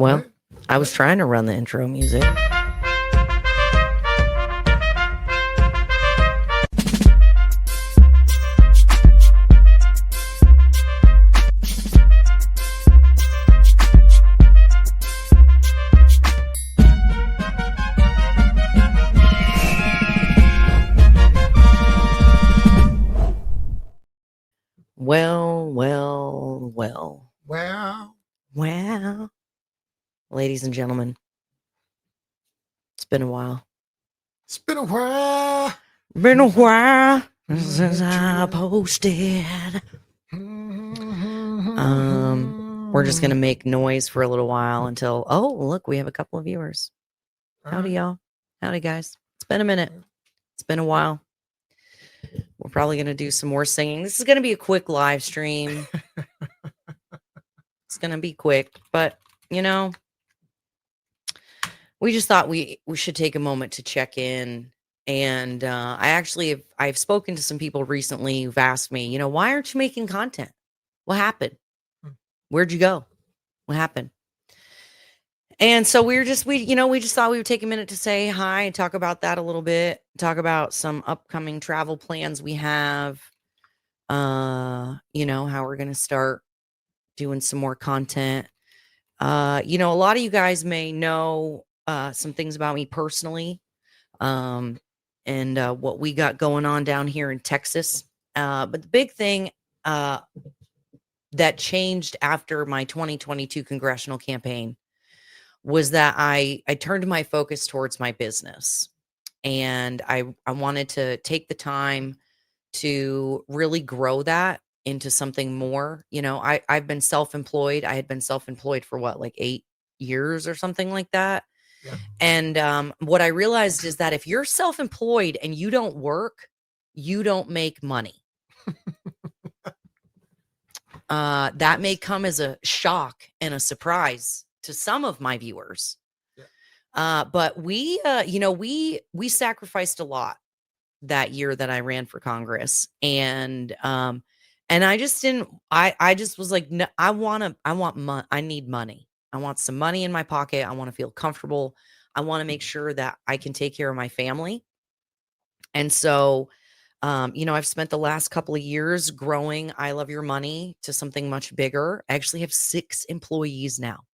Well, Right. I was trying to run the intro music. Well. Wow. Ladies and gentlemen, it's been a while. It's been a while. Been a while since I posted. We're just gonna make noise for a little while until, oh, look, we have a couple of viewers. Howdy, y'all. Howdy, guys. It's been a minute. It's been a while. We're probably gonna do some more singing. This is gonna be a quick live stream. It's gonna be quick, but you know, we just thought we should take a moment to check in. And I've spoken to some people recently who've asked me, why aren't you making content? What happened? Where'd you go? What happened? And so we just thought we would take a minute to say hi and talk about that a little bit, talk about some upcoming travel plans we have, how we're going to start doing some more content. A lot of you guys may know some things about me personally, and what we got going on down here in Texas. But the big thing that changed after my 2022 congressional campaign was that I turned my focus towards my business. And I wanted to take the time to really grow that into something more. I've been self-employed. I had been self-employed for like 8 years or something like that. Yeah. And what I realized is that if you're self-employed and you don't work, you don't make money. That may come as a shock and a surprise to some of my viewers. Yeah. But we sacrificed a lot that year that I ran for Congress. And I just didn't, I just was like, no, I need money. I want some money in my pocket. I want to feel comfortable. I want to make sure that I can take care of my family. And so, I've spent the last couple of years growing I Love Your Money to something much bigger. I actually have 6 employees now.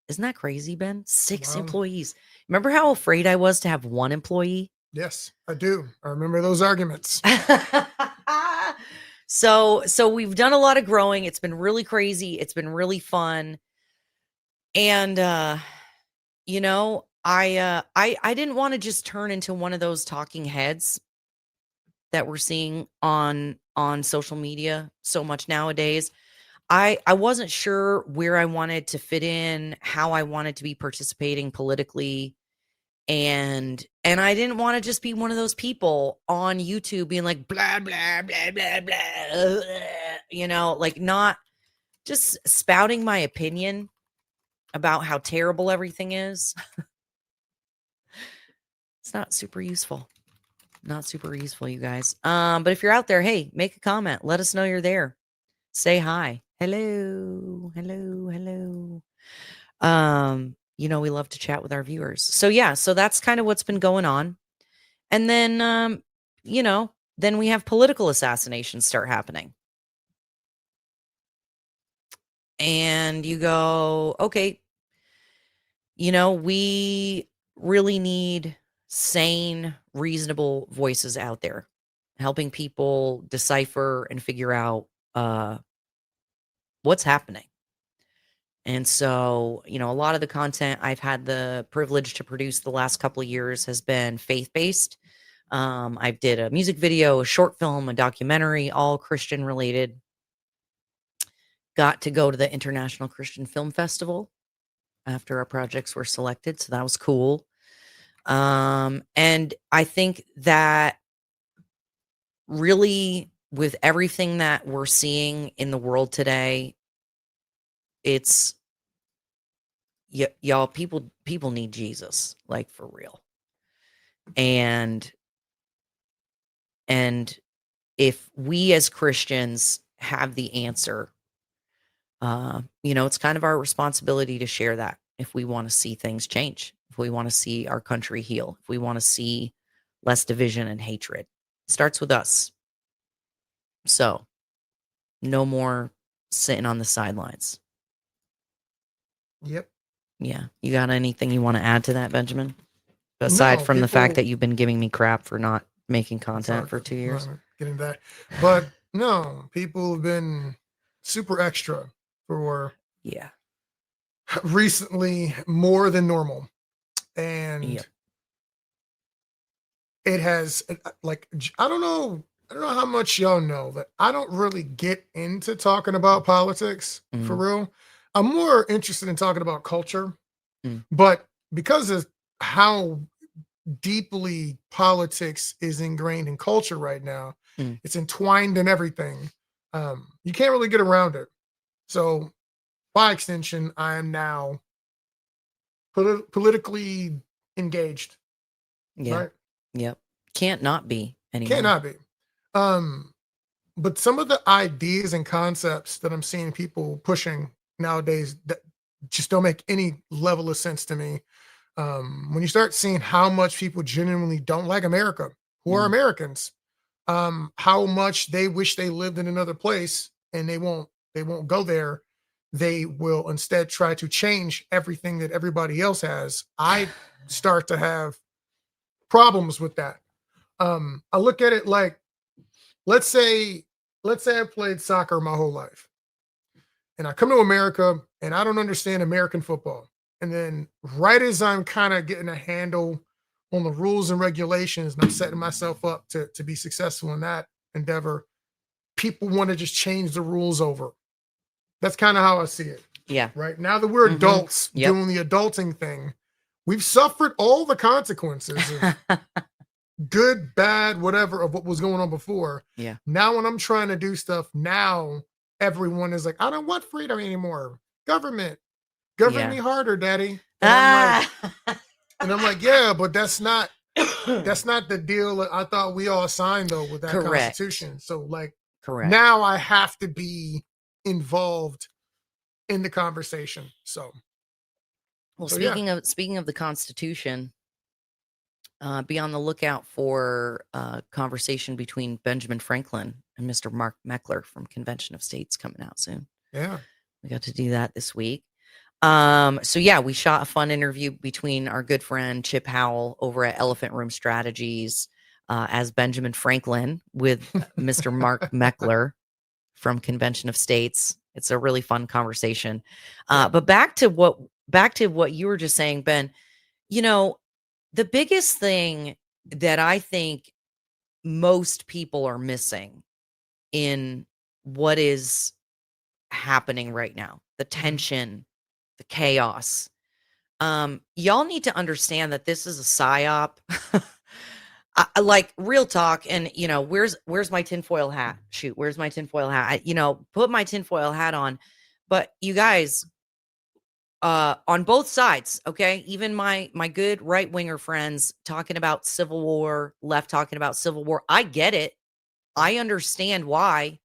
Isn't that crazy, Ben? 6 employees. Remember how afraid I was to have 1 employee? Yes, I do. I remember those arguments. So we've done a lot of growing. It's been really crazy. It's been really fun. And, I didn't want to just turn into one of those talking heads that we're seeing on social media so much nowadays. I wasn't sure where I wanted to fit in, how I wanted to be participating politically. And I didn't want to just be one of those people on YouTube being like, blah, blah, blah, blah, blah, like not just spouting my opinion about how terrible everything is. It's not super useful. Not super useful, you guys. But if you're out there, hey, make a comment. Let us know you're there. Say hi. Hello. We love to chat with our viewers. So yeah, so that's kind of what's been going on. And then, then we have political assassinations start happening. And you go, okay, we really need sane, reasonable voices out there helping people decipher and figure out what's happening. And so, a lot of the content I've had the privilege to produce the last couple of years has been faith-based. I did a music video, a short film, a documentary, all Christian related. Got to go to the International Christian Film Festival after our projects were selected. So that was cool. And I think that really with everything that we're seeing in the world today, it's y'all, people need Jesus, like for real. And if we as Christians have the answer, It's kind of our responsibility to share that if we want to see things change, if we want to see our country heal, if we want to see less division and hatred. It starts with us. So no more sitting on the sidelines. Yep. Yeah. You got anything you want to add to that, Benjamin? Aside from the fact that you've been giving me crap for not making content for 2 years. Getting that. But no, people have been super extra for recently more than normal. And it has, like, I don't know how much y'all know that I don't really get into talking about politics for real. I'm more interested in talking about culture, but because of how deeply politics is ingrained in culture right now, it's entwined in everything. You can't really get around it. So by extension, I am now politically engaged. Yeah. Right? Yep. Can't not be anymore. Cannot be. But some of the ideas and concepts that I'm seeing people pushing nowadays that just don't make any level of sense to me. When you start seeing how much people genuinely don't like America, who are Americans, how much they wish they lived in another place, and they won't go there. They will instead try to change everything that everybody else has. I start to have problems with that. I look at it like, let's say I played soccer my whole life, and I come to America and I don't understand American football. And then right as I'm kind of getting a handle on the rules and regulations, and I'm setting myself up to be successful in that endeavor, people want to just change the rules over. That's kind of how I see it. Yeah. Right now that we're adults doing the adulting thing, we've suffered all the consequences of good, bad, whatever, of what was going on before. Yeah. Now when I'm trying to do stuff, now everyone is like, I don't want freedom anymore. Govern me harder, daddy. And I'm like, yeah, but that's not the deal that I thought we all signed though with that Constitution. So like, now I have to be involved in the conversation. So, speaking of the Constitution, be on the lookout for a conversation between Benjamin Franklin and Mr. Mark Meckler from Convention of States coming out soon. Yeah, we got to do that this week. We shot a fun interview between our good friend Chip Howell over at Elephant Room Strategies as Benjamin Franklin with Mr. Mark Meckler from Convention of States. It's a really fun conversation. But back to what you were just saying, Ben, the biggest thing that I think most people are missing in what is happening right now, the tension, the chaos. Y'all need to understand that this is a psyop. Like real talk. And where's my tinfoil hat? Shoot, where's my tinfoil hat? Put my tinfoil hat on. But you guys, on both sides, okay, even my good right winger friends talking about civil war, left talking about civil war. I get it. I understand why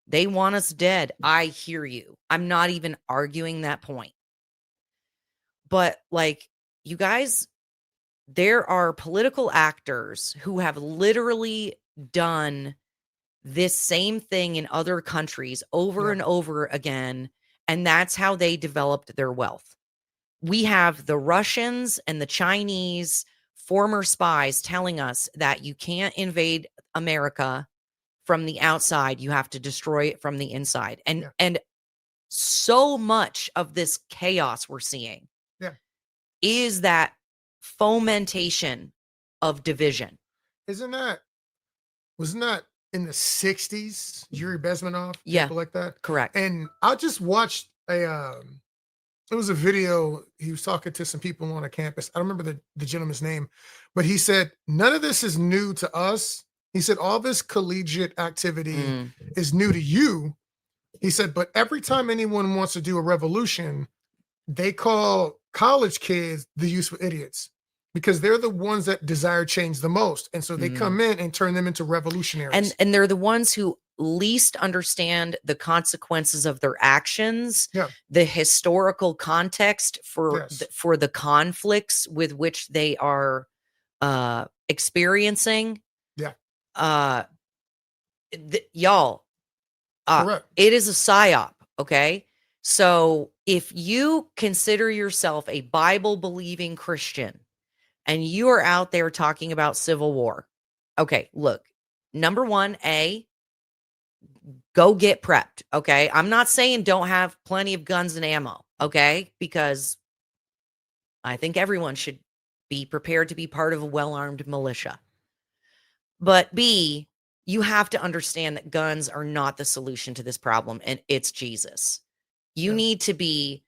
they want us dead. I hear you. I'm not even arguing that point. But like, you guys, there are political actors who have literally done this same thing in other countries over and over again. And that's how they developed their wealth. We have the Russians and the Chinese former spies telling us that you can't invade America from the outside. You have to destroy it from the inside. And so much of this chaos we're seeing is that fomentation of division. Wasn't that in the 60s, Yuri Bezmenov, people like that? Correct. And I just watched it was a video. He was talking to some people on a campus. I don't remember the gentleman's name, but he said, none of this is new to us. He said, all this collegiate activity is new to you. He said, but every time anyone wants to do a revolution, they call college kids the useful idiots because they're the ones that desire change the most. And so they come in and turn them into revolutionaries. And they're the ones who least understand the consequences of their actions, Yeah. the historical context for Yes. for the conflicts with which they are experiencing. Yeah. Y'all, Correct. it is a psyop, okay? So if you consider yourself a Bible believing Christian and you are out there talking about civil war, okay, look, number one, go get prepped, okay? I'm not saying don't have plenty of guns and ammo, okay? Because I think everyone should be prepared to be part of a well-armed militia. But B, you have to understand that guns are not the solution to this problem, and it's Jesus. You Yeah. need to be,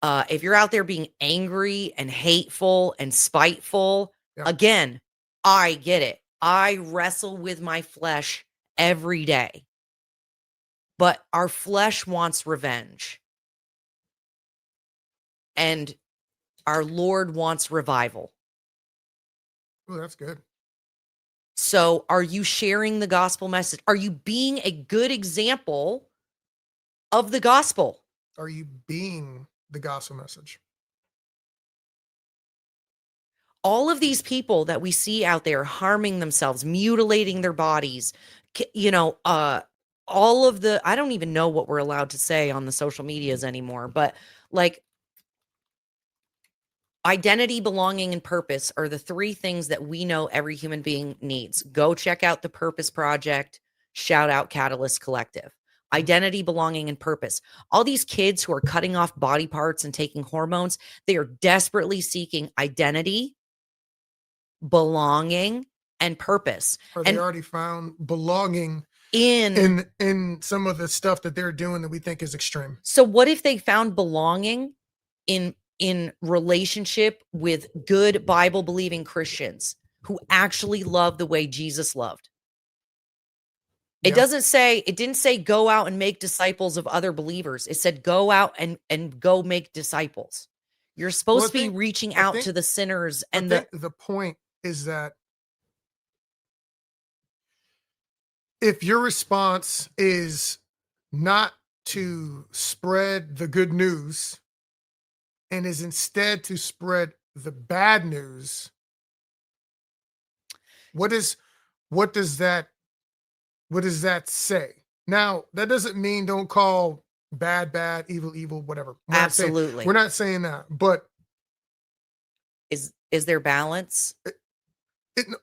if you're out there being angry and hateful and spiteful, Yeah. again, I get it. I wrestle with my flesh every day. But our flesh wants revenge. And our Lord wants revival. Oh, that's good. So are you sharing the gospel message? Are you being a good example of the gospel? Are you being the gospel message? All of these people that we see out there harming themselves, mutilating their bodies, you know, all of the, I don't even know what we're allowed to say on the social medias anymore, but like identity, belonging, and purpose are the three things that we know every human being needs. Go check out the Purpose Project, shout out Catalyst Collective. Identity, belonging, and purpose. All these kids who are cutting off body parts and taking hormones, they are desperately seeking identity, belonging, and purpose. Or they And already found belonging in some of the stuff that they're doing that we think is extreme. so what if they found belonging in relationship with good Bible believing Christians who actually love the way Jesus loved? It didn't say go out and make disciples of other believers. It said go out and go make disciples. You're supposed to be reaching out to the sinners. And the point is that if your response is not to spread the good news and is instead to spread the bad news, what does that say? Now, that doesn't mean don't call bad, evil, whatever. absolutely. We're not saying that, but Is there balance?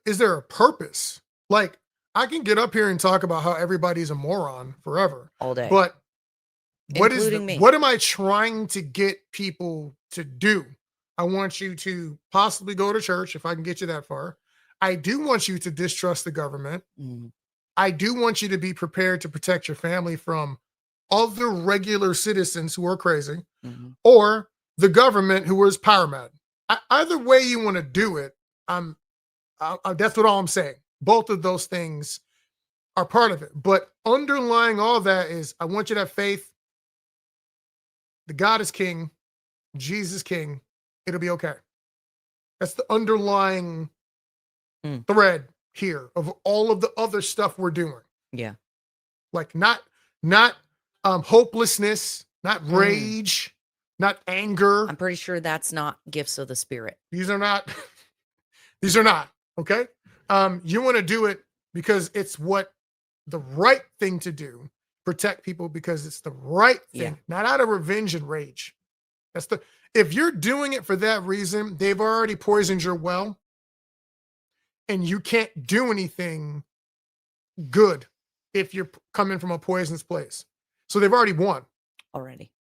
Is there a purpose? Like, I can get up here and talk about how everybody's a moron forever All day. but including me. what am I trying to get people to do? I want you to possibly go to church if I can get you that far. I do want you to distrust the government. Mm. I do want you to be prepared to protect your family from other regular citizens who are crazy or the government who is power mad. Either way you want to do it, that's what all I'm saying. Both of those things are part of it. But underlying all that is I want you to have faith. The God is king. Jesus king. It'll be okay. That's the underlying thread here of all of the other stuff we're doing. Yeah. Like not hopelessness, not rage, not anger. I'm pretty sure that's not gifts of the Spirit. These are not, okay? You want to do it because it's what the right thing to do. Protect people because it's the right thing, not out of revenge and rage. If you're doing it for that reason, they've already poisoned your well and you can't do anything good if you're coming from a poisonous place. So they've already won. Already.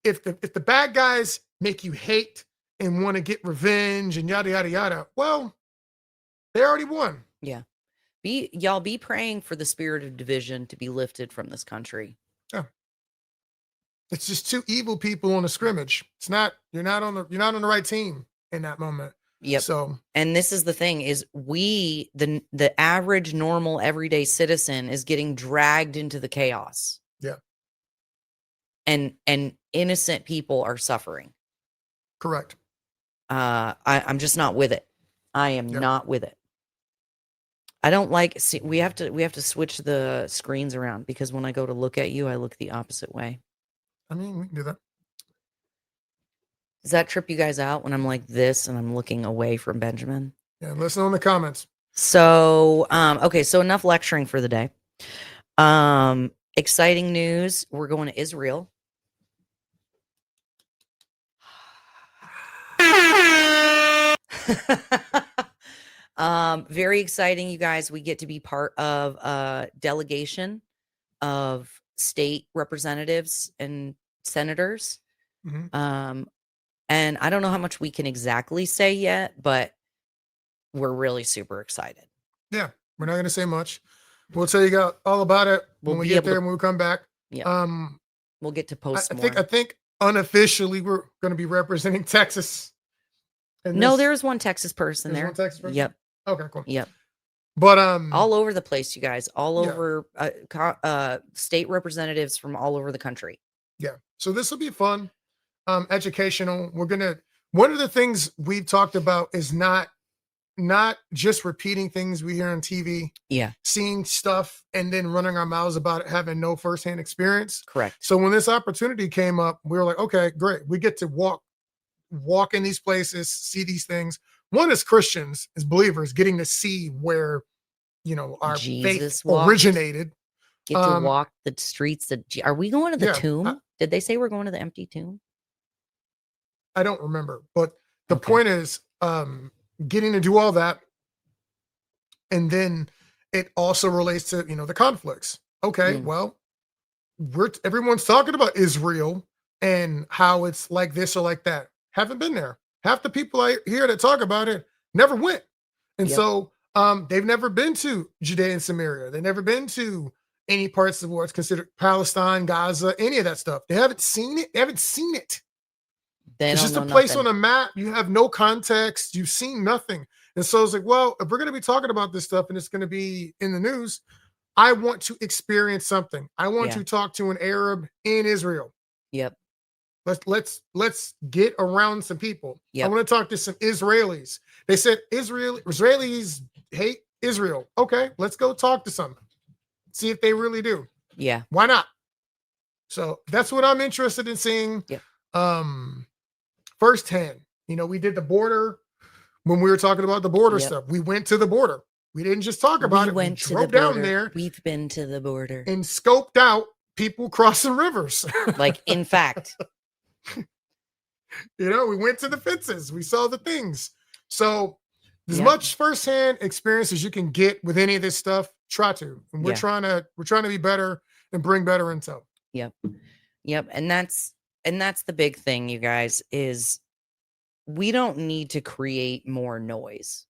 If the bad guys make you hate and want to get revenge and yada, yada, yada, well, they already won. Yeah. Y'all be praying for the spirit of division to be lifted from this country. Yeah. It's just two evil people on a scrimmage. It's not, you're not on the right team in that moment. Yep. So, and this is the thing is the average, normal, everyday citizen is getting dragged into the chaos. Yeah. And innocent people are suffering. Correct. I'm just not with it. I am not with it. I don't like, see, we have to switch the screens around because when I go to look at you, I look the opposite way. I mean, we can do that. Does that trip you guys out when I'm like this and I'm looking away from Benjamin? Yeah, listen in the comments. So, okay, so enough lecturing for the day. Exciting news. We're going to Israel. Very exciting, you guys. We get to be part of a delegation of state representatives and senators. Mm-hmm. And I don't know how much we can exactly say yet, but we're really super excited. Yeah, we're not going to say much. We'll tell you all about it when we get there and when we come back. Yeah. We'll get to post more. I think unofficially we're going to be representing Texas. No, there's one Texas person there. One Texas person? Yep. Okay, cool. Yep. But all over the place, you guys. All over state representatives from all over the country. Yeah. So this will be fun, educational. One of the things we've talked about is not just repeating things we hear on TV. Yeah. Seeing stuff and then running our mouths about it, having no firsthand experience. Correct. So when this opportunity came up, we were like, okay, great. We get to walk in these places, see these things. One, as Christians, as believers, getting to see where, our Jesus faith originated. Get to walk the streets. Are we going to the tomb? Did they say we're going to the empty tomb? I don't remember, but the point is, getting to do all that. And then it also relates to, the conflicts. Okay. Well, everyone's talking about Israel and how it's like this or like that. Haven't been there. Half the people I hear that talk about it never went. And so they've never been to Judea and Samaria. They've never been to any parts of what's considered Palestine, Gaza, any of that stuff. They haven't seen it. They haven't seen it. It's just a place on a map. You have no context. You've seen nothing. And so it's like, well, if we're going to be talking about this stuff and it's going to be in the news, I want to experience something. I want to talk to an Arab in Israel. Yep. Let's get around some people. Yep. I want to talk to some Israelis. They said Israelis hate Israel. Okay, let's go talk to some. See if they really do. Yeah. Why not? So that's what I'm interested in seeing. Yeah. Firsthand. We did the border when we were talking about the border stuff. We went to the border. We didn't just talk about it. We drove down there. We've been to the border and scoped out people crossing rivers. Like, in fact, we went to the fences. We saw the things. So as much firsthand experience as you can get with any of this stuff, try to. And we're trying to be better and bring better intel. Yep. And that's the big thing, you guys, is we don't need to create more noise.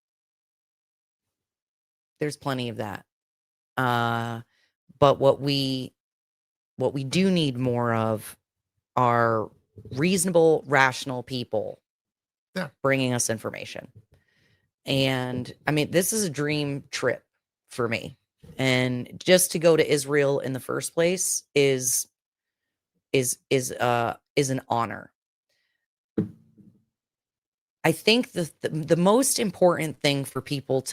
There's plenty of that. But what we do need more of are reasonable, rational people bringing us information. And I mean, this is a dream trip for me. And just to go to Israel in the first place is an honor. I think the most important thing for people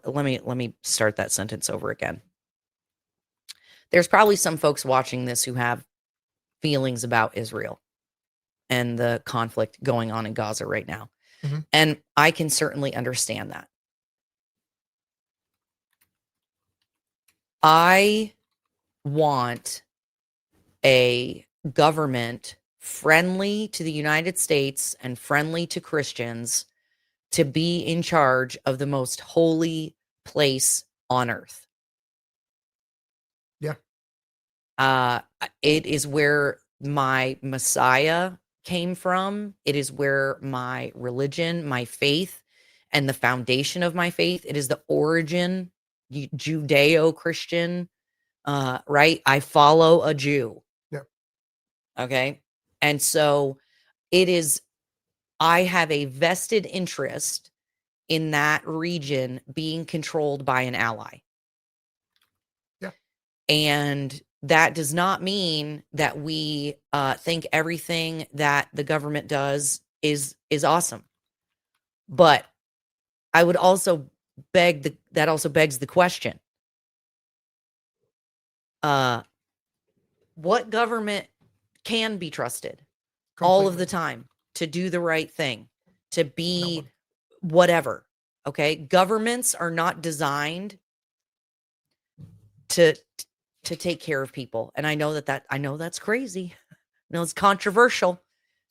let me start that sentence over again. There's probably some folks watching this who have feelings about Israel and the conflict going on in Gaza right now. Mm-hmm. And I can certainly understand that. I want a government friendly to the United States and friendly to Christians to be in charge of the most holy place on earth. Yeah. It is where my Messiah came from. It is where my religion, my faith, and the foundation of my faith, it is the origin, Judeo-Christian, right? I follow a Jew. Yeah. Okay. And so I have a vested interest in that region being controlled by an ally. Yeah. And that does not mean that we think everything that the government does is awesome. But I would also also begs the question. What government can be trusted all of the time to do the right thing, to be whatever? Okay. Governments are not designed to take care of people. And I know that's crazy. I know it's controversial,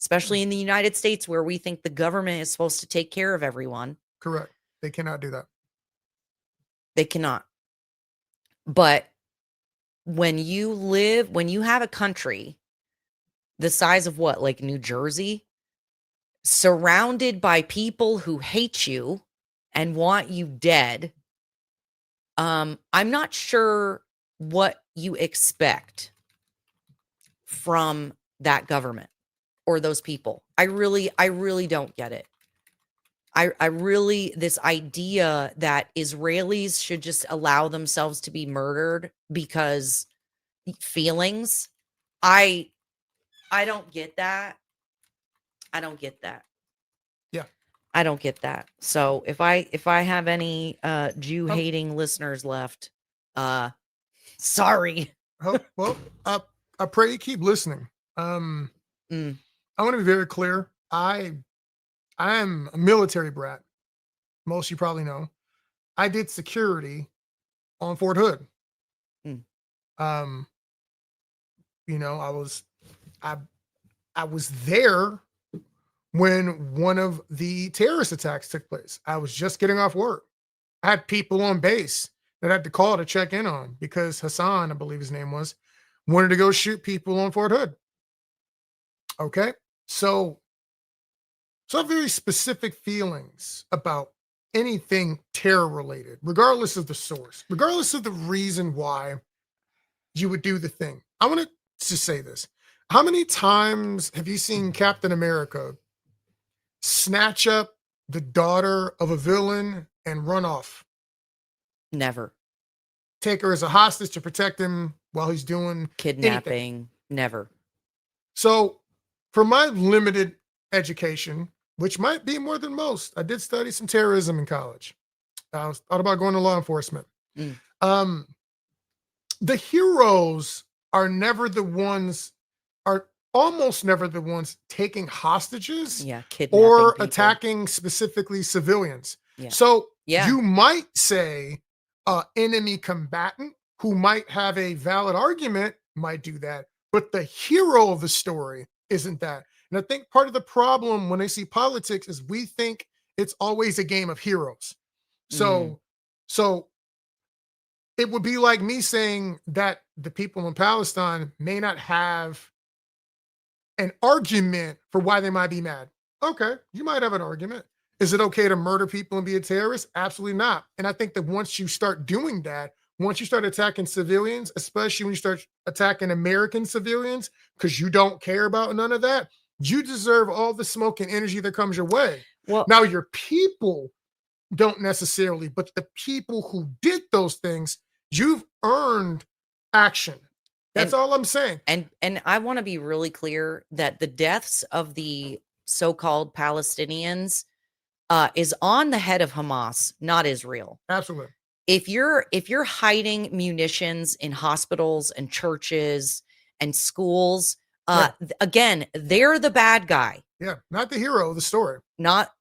especially in the United States where we think the government is supposed to take care of everyone. Correct. They cannot do that. They cannot. But when you have a country the size of what, like New Jersey, surrounded by people who hate you and want you dead, I'm not sure what you expect from that government or those people. I really don't get it. I really, this idea that Israelis should just allow themselves to be murdered because feelings, I don't get that. I don't get that. Yeah. I don't get that. So if I have any Jew hating listeners left, sorry. Well, I pray you keep listening. I want to be very clear. I am a military brat. Most of you probably know. I did security on Fort Hood. You know, I was there when one of the terrorist attacks took place. I was just getting off work. I had people on base that I had to call to check in on because Hassan, I believe his name was, wanted to go shoot people on Fort Hood. Okay. So I have very specific feelings about anything terror related, regardless of the source, regardless of the reason why you would do the thing. I want to just say this. How many times have you seen Captain America snatch up the daughter of a villain and run off? Never. Take her as a hostage to protect him while he's doing kidnapping. Anything. Never. So for my limited education, which might be more than most, I did study some terrorism in college. I was thought about going to law enforcement. The heroes are almost never the ones taking hostages, kidnapping or people. attacking specifically civilians. Yeah. So you might say enemy combatant who might have a valid argument might do that, but the hero of the story isn't that. And I think part of the problem when they see politics is we think it's always a game of heroes. So it would be like me saying that the people in Palestine may not have an argument for why they might be mad. Okay, you might have an argument. Is it okay to murder people and be a terrorist? Absolutely not. And I think that once you start doing that, once you start attacking civilians, especially when you start attacking American civilians, because you don't care about none of that, you deserve all the smoke and energy that comes your way. Well, now your people don't necessarily, but the people who did those things, you've earned action. That's all I'm saying. And I want to be really clear that the deaths of the so-called Palestinians is on the head of Hamas, not Israel. Absolutely. If you're hiding munitions in hospitals and churches and schools, again, they're the bad guy. Yeah, not the hero of the story. Not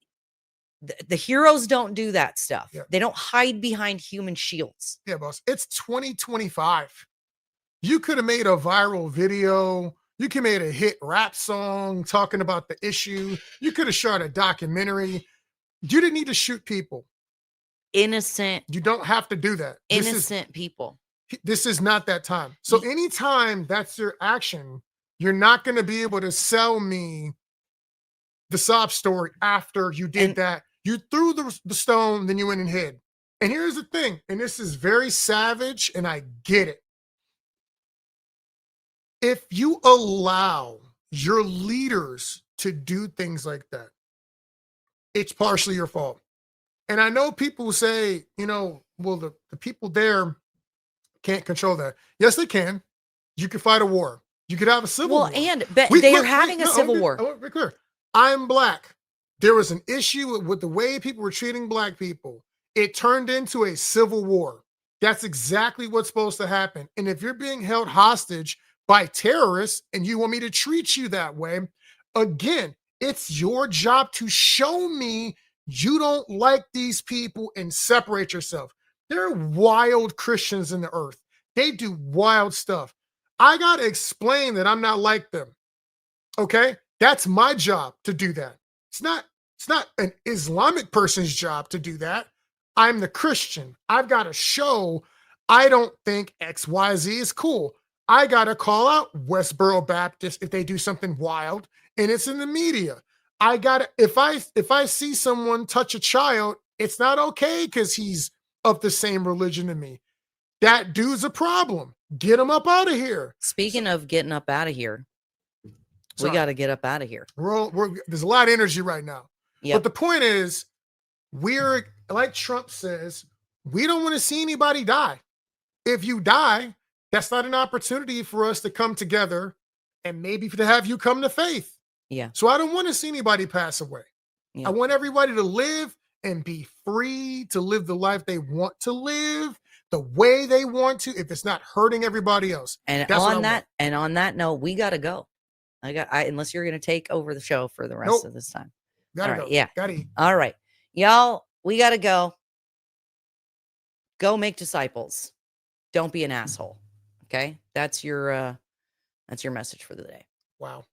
the heroes don't do that stuff. Yeah. They don't hide behind human shields. Yeah, boss. It's 2025. You could have made a viral video. You could have made a hit rap song talking about the issue. You could have shot a documentary. You didn't need to shoot people. Innocent. You don't have to do that. Innocent people. This is not that time. So anytime that's your action, you're not going to be able to sell me the sob story after you did that. You threw the stone, then you went and hid. And here's the thing, and this is very savage, and I get it. If you allow your leaders to do things like that, it's partially your fault. And I know people say, well, the people there can't control that. Yes, they can. You could fight a war. You could have a civil war. And they are having a civil war. I want to be clear. I'm black. There was an issue with the way people were treating black people. It turned into a civil war. That's exactly what's supposed to happen. And if you're being held hostage by terrorists and you want me to treat you that way, again, it's your job to show me you don't like these people and separate yourself. There are wild Christians in the earth. They do wild stuff. I got to explain that I'm not like them. Okay? That's my job to do that. It's not an Islamic person's job to do that. I'm the Christian. I've got to show I don't think XYZ is cool. I got to call out Westboro Baptist if they do something wild and it's in the media. I got to if I see someone touch a child, it's not okay cuz he's of the same religion to me. That dude's a problem. Get him up out of here. Speaking of getting up out of here, we got to get up out of here. There's a lot of energy right now. Yep. But the point is, we're like Trump says, we don't want to see anybody die. If you die, that's not an opportunity for us to come together and maybe to have you come to faith. Yeah. So I don't want to see anybody pass away. Yeah. I want everybody to live and be free to live the life they want to live, the way they want to, if it's not hurting everybody else. And on that note, we got to go. Unless you're going to take over the show for the rest of this time. Gotta go. Yeah. Gotta eat. All right. Y'all, we got to go. Go make disciples. Don't be an asshole. Okay? That's your message for the day. Wow.